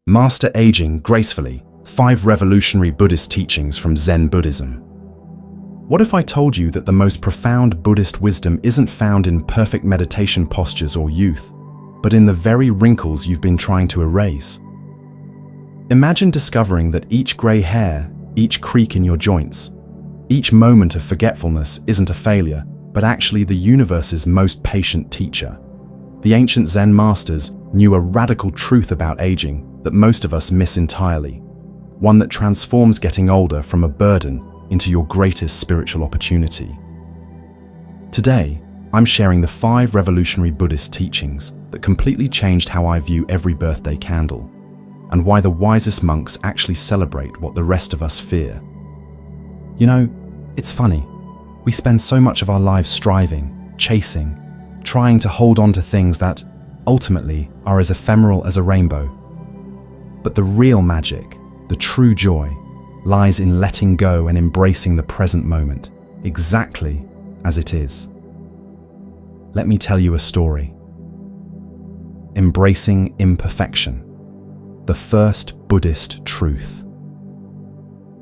Master Aging Gracefully, 5 Revolutionary Buddhist Teachings from Zen Buddhism. What if I told you that the most profound Buddhist wisdom isn't found in perfect meditation postures or youth, but in the very wrinkles you've been trying to erase? Imagine discovering that each grey hair, each creak in your joints, each moment of forgetfulness isn't a failure, but actually the universe's most patient teacher. The ancient Zen masters knew a radical truth about aging that most of us miss entirely, one that transforms getting older from a burden into your greatest spiritual opportunity. Today, I'm sharing the 5 revolutionary Buddhist teachings that completely changed how I view every birthday candle, and why the wisest monks actually celebrate what the rest of us fear. You know, it's funny. We spend so much of our lives striving, chasing, trying to hold on to things that, ultimately, are as ephemeral as a rainbow. But the real magic, the true joy, lies in letting go and embracing the present moment, exactly as it is. Let me tell you a story. Embracing imperfection, the first Buddhist truth.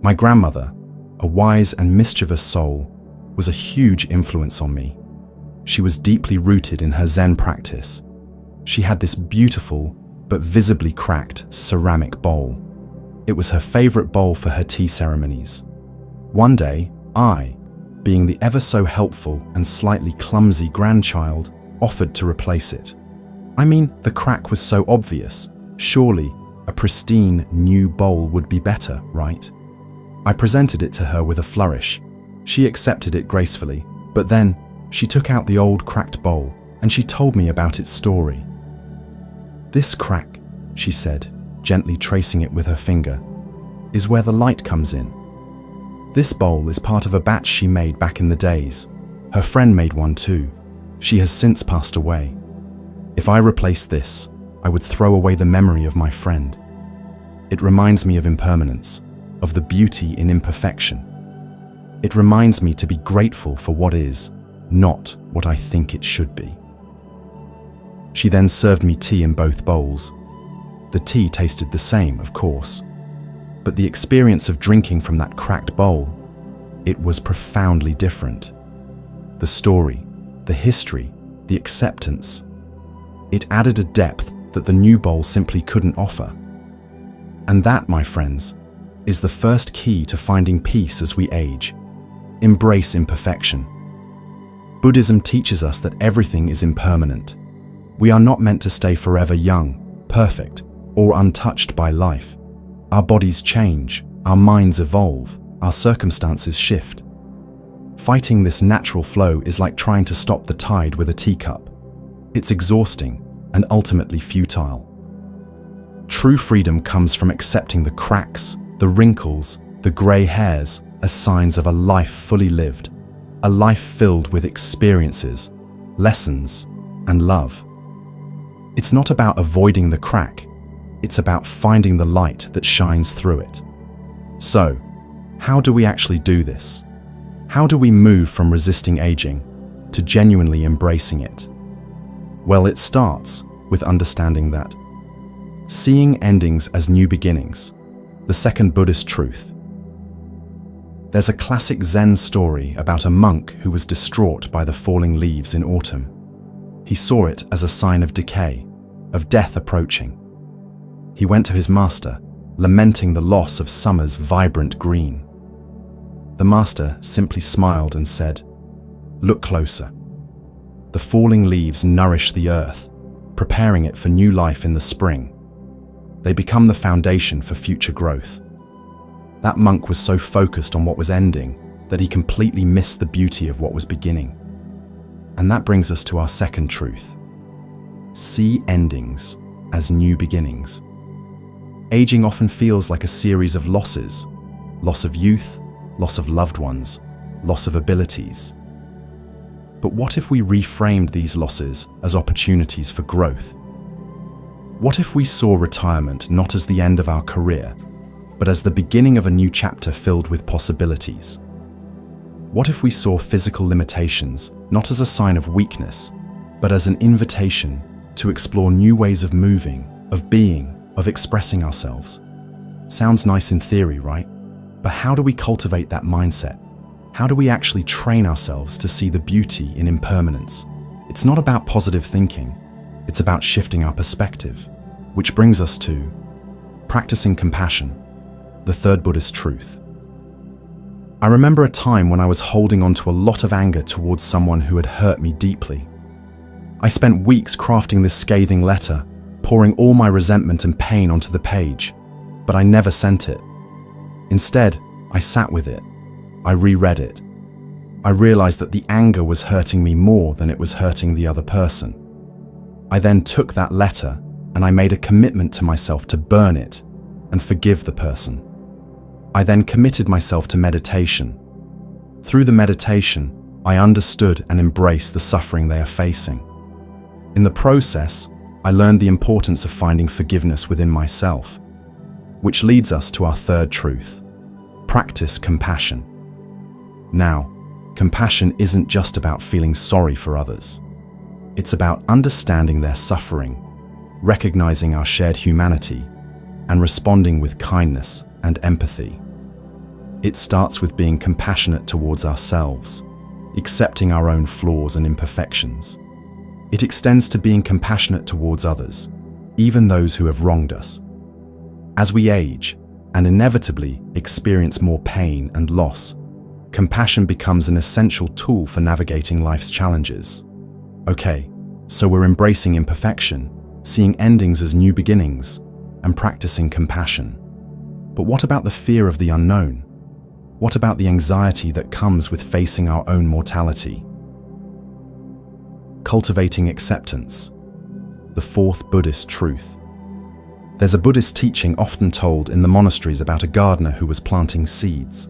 My grandmother, a wise and mischievous soul, was a huge influence on me. She was deeply rooted in her Zen practice. She had this beautiful, but visibly cracked ceramic bowl. It was her favorite bowl for her tea ceremonies. One day, I, being the ever so helpful and slightly clumsy grandchild, offered to replace it. I mean, the crack was so obvious. Surely, a pristine new bowl would be better, right? I presented it to her with a flourish. She accepted it gracefully, but then she took out the old cracked bowl and she told me about its story. "This crack," she said, gently tracing it with her finger, "is where the light comes in. This bowl is part of a batch she made back in the days. Her friend made one too. She has since passed away. If I replace this, I would throw away the memory of my friend. It reminds me of impermanence, of the beauty in imperfection. It reminds me to be grateful for what is, not what I think it should be." She then served me tea in both bowls. The tea tasted the same, of course, but the experience of drinking from that cracked bowl, it was profoundly different. The story, the history, the acceptance, it added a depth that the new bowl simply couldn't offer. And that, my friends, is the first key to finding peace as we age. Embrace imperfection. Buddhism teaches us that everything is impermanent. We are not meant to stay forever young, perfect, or untouched by life. Our bodies change, our minds evolve, our circumstances shift. Fighting this natural flow is like trying to stop the tide with a teacup. It's exhausting and ultimately futile. True freedom comes from accepting the cracks, the wrinkles, the grey hairs as signs of a life fully lived, a life filled with experiences, lessons, and love. It's not about avoiding the crack, it's about finding the light that shines through it. So, how do we actually do this? How do we move from resisting aging to genuinely embracing it? Well, it starts with understanding that seeing endings as new beginnings, the second Buddhist truth. There's a classic Zen story about a monk who was distraught by the falling leaves in autumn. He saw it as a sign of decay, of death approaching. He went to his master, lamenting the loss of summer's vibrant green. The master simply smiled and said, "Look closer. The falling leaves nourish the earth, preparing it for new life in the spring. They become the foundation for future growth." That monk was so focused on what was ending that he completely missed the beauty of what was beginning. And that brings us to our second truth. See endings as new beginnings. Aging often feels like a series of losses: loss of youth, loss of loved ones, loss of abilities. But what if we reframed these losses as opportunities for growth? What if we saw retirement not as the end of our career, but as the beginning of a new chapter filled with possibilities? What if we saw physical limitations not as a sign of weakness, but as an invitation to explore new ways of moving, of being, of expressing ourselves. Sounds nice in theory, right? But how do we cultivate that mindset? How do we actually train ourselves to see the beauty in impermanence? It's not about positive thinking, it's about shifting our perspective, which brings us to practicing compassion, the third Buddhist truth. I remember a time when I was holding on to a lot of anger towards someone who had hurt me deeply. I spent weeks crafting this scathing letter, pouring all my resentment and pain onto the page, but I never sent it. Instead, I sat with it. I reread it. I realized that the anger was hurting me more than it was hurting the other person. I then took that letter and I made a commitment to myself to burn it and forgive the person. I then committed myself to meditation. Through the meditation, I understood and embraced the suffering they are facing. In the process, I learned the importance of finding forgiveness within myself, which leads us to our third truth: practice compassion. Now, compassion isn't just about feeling sorry for others. It's about understanding their suffering, recognizing our shared humanity, and responding with kindness and empathy. It starts with being compassionate towards ourselves, accepting our own flaws and imperfections. It extends to being compassionate towards others, even those who have wronged us. As we age and inevitably experience more pain and loss, compassion becomes an essential tool for navigating life's challenges. Okay, so we're embracing imperfection, seeing endings as new beginnings, and practicing compassion. But what about the fear of the unknown? What about the anxiety that comes with facing our own mortality? Cultivating acceptance, the fourth Buddhist truth. There's a Buddhist teaching often told in the monasteries about a gardener who was planting seeds.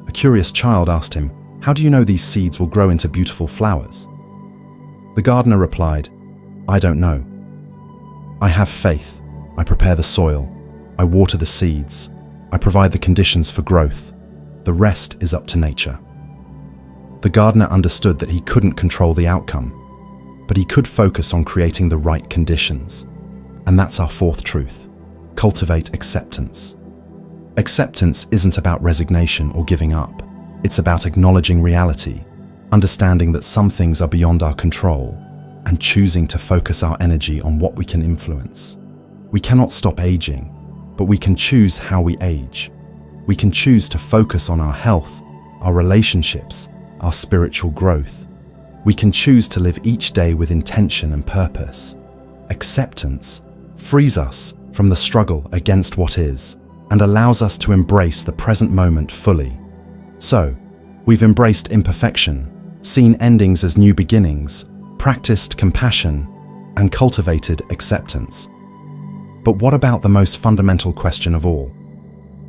A curious child asked him, "How do you know these seeds will grow into beautiful flowers?" The gardener replied, "I don't know. I have faith. I prepare the soil. I water the seeds. I provide the conditions for growth. The rest is up to nature." The gardener understood that he couldn't control the outcome, but he could focus on creating the right conditions. And that's our fourth truth: cultivate acceptance. Acceptance isn't about resignation or giving up. It's about acknowledging reality, understanding that some things are beyond our control, and choosing to focus our energy on what we can influence. We cannot stop aging, but we can choose how we age. We can choose to focus on our health, our relationships, our spiritual growth. We can choose to live each day with intention and purpose. Acceptance frees us from the struggle against what is and allows us to embrace the present moment fully. So, we've embraced imperfection, seen endings as new beginnings, practiced compassion, and cultivated acceptance. But what about the most fundamental question of all?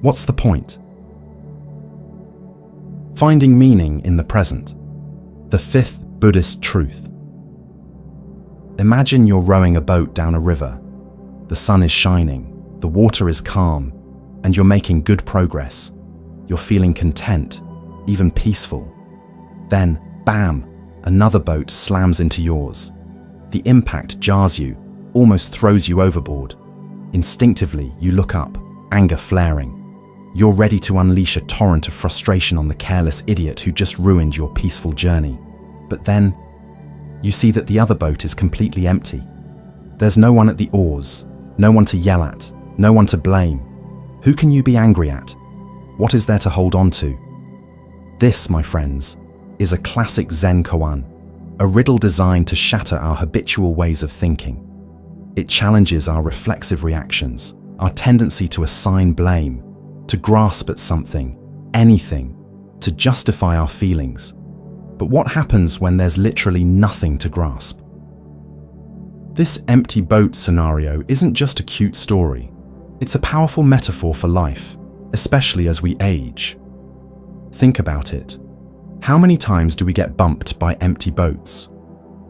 What's the point? Finding meaning in the present, the fifth Buddhist truth. Imagine you're rowing a boat down a river. The sun is shining, the water is calm, and you're making good progress. You're feeling content, even peaceful. Then, bam, another boat slams into yours. The impact jars you, almost throws you overboard. Instinctively, you look up, anger flaring. You're ready to unleash a torrent of frustration on the careless idiot who just ruined your peaceful journey. But then, you see that the other boat is completely empty. There's no one at the oars, no one to yell at, no one to blame. Who can you be angry at? What is there to hold on to? This, my friends, is a classic Zen koan, a riddle designed to shatter our habitual ways of thinking. It challenges our reflexive reactions, our tendency to assign blame, to grasp at something, anything, to justify our feelings. But what happens when there's literally nothing to grasp? This empty boat scenario isn't just a cute story. It's a powerful metaphor for life, especially as we age. Think about it. How many times do we get bumped by empty boats?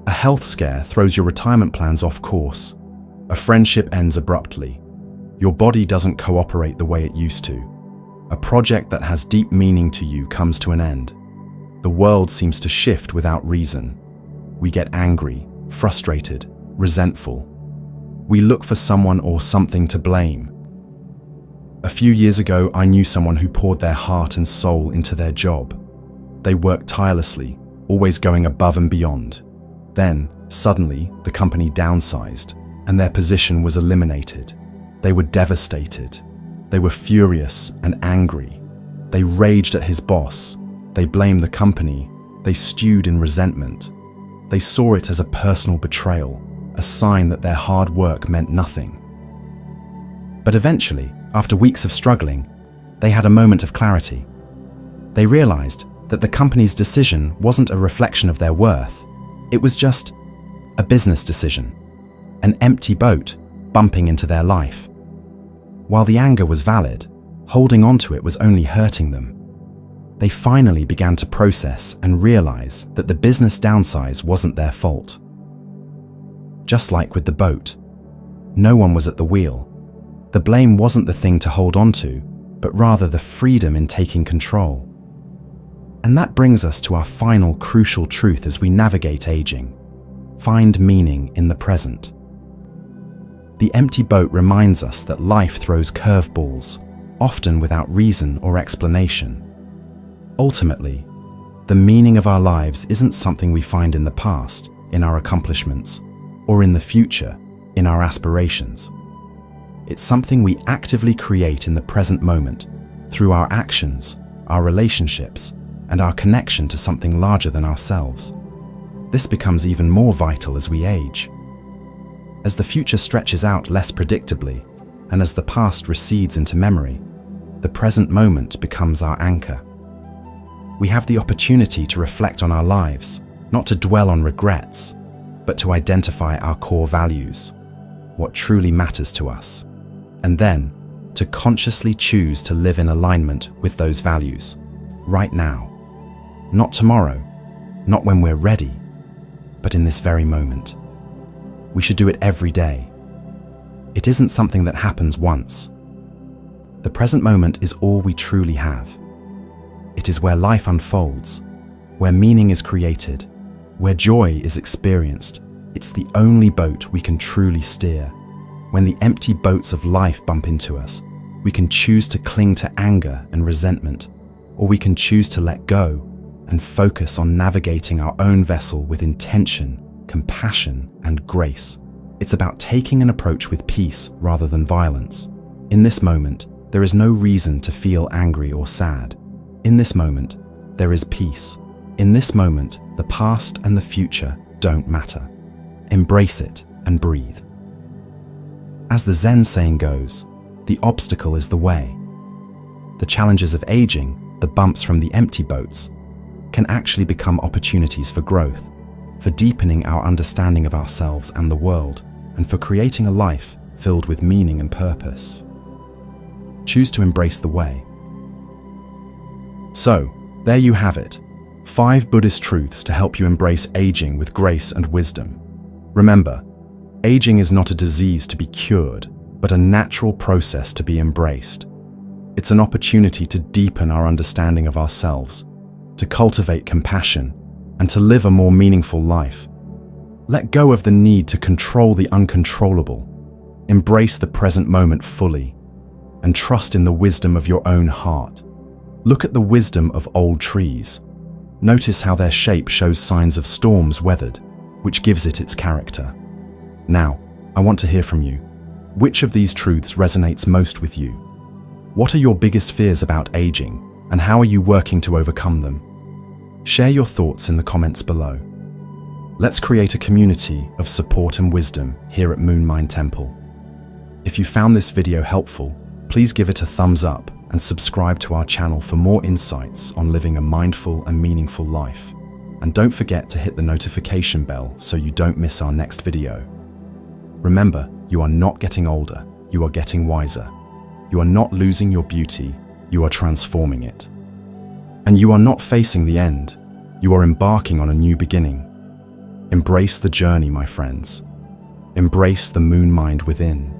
A health scare throws your retirement plans off course. A friendship ends abruptly. Your body doesn't cooperate the way it used to. A project that has deep meaning to you comes to an end. The world seems to shift without reason. We get angry, frustrated, resentful. We look for someone or something to blame. A few years ago, I knew someone who poured their heart and soul into their job. They worked tirelessly, always going above and beyond. Then, suddenly, the company downsized, and their position was eliminated. They were devastated. They were furious and angry. They raged at his boss. They blamed the company. They stewed in resentment. They saw it as a personal betrayal, a sign that their hard work meant nothing. But eventually, after weeks of struggling, they had a moment of clarity. They realized that the company's decision wasn't a reflection of their worth. It was just a business decision, an empty boat bumping into their life. While the anger was valid, holding on to it was only hurting them. They finally began to process and realize that the business downsize wasn't their fault. Just like with the boat, no one was at the wheel. The blame wasn't the thing to hold on to, but rather the freedom in taking control. And that brings us to our final crucial truth as we navigate aging. Find meaning in the present. The empty boat reminds us that life throws curveballs, often without reason or explanation. Ultimately, the meaning of our lives isn't something we find in the past, in our accomplishments, or in the future, in our aspirations. It's something we actively create in the present moment, through our actions, our relationships, and our connection to something larger than ourselves. This becomes even more vital as we age. As the future stretches out less predictably, and as the past recedes into memory, the present moment becomes our anchor. We have the opportunity to reflect on our lives, not to dwell on regrets, but to identify our core values, what truly matters to us, and then to consciously choose to live in alignment with those values, right now. Not tomorrow, not when we're ready, but in this very moment. We should do it every day. It isn't something that happens once. The present moment is all we truly have. It is where life unfolds, where meaning is created, where joy is experienced. It's the only boat we can truly steer. When the empty boats of life bump into us, we can choose to cling to anger and resentment, or we can choose to let go and focus on navigating our own vessel with intention, compassion, and grace. It's about taking an approach with peace rather than violence. In this moment, there is no reason to feel angry or sad. In this moment, there is peace. In this moment, the past and the future don't matter. Embrace it and breathe. As the Zen saying goes, the obstacle is the way. The challenges of aging, the bumps from the empty boats, can actually become opportunities for growth, for deepening our understanding of ourselves and the world, and for creating a life filled with meaning and purpose. Choose to embrace the way. So, there you have it. 5 Buddhist truths to help you embrace aging with grace and wisdom. Remember, aging is not a disease to be cured, but a natural process to be embraced. It's an opportunity to deepen our understanding of ourselves, to cultivate compassion, and to live a more meaningful life. Let go of the need to control the uncontrollable. Embrace the present moment fully, and trust in the wisdom of your own heart. Look at the wisdom of old trees. Notice how their shape shows signs of storms weathered, which gives it its character. Now, I want to hear from you. Which of these truths resonates most with you? What are your biggest fears about aging, and how are you working to overcome them? Share your thoughts in the comments below. Let's create a community of support and wisdom here at Moon Mind Temple. If you found this video helpful, please give it a thumbs up and subscribe to our channel for more insights on living a mindful and meaningful life. And don't forget to hit the notification bell so you don't miss our next video. Remember, you are not getting older, you are getting wiser. You are not losing your beauty, you are transforming it. And you are not facing the end, you are embarking on a new beginning. Embrace the journey, my friends. Embrace the moon mind within.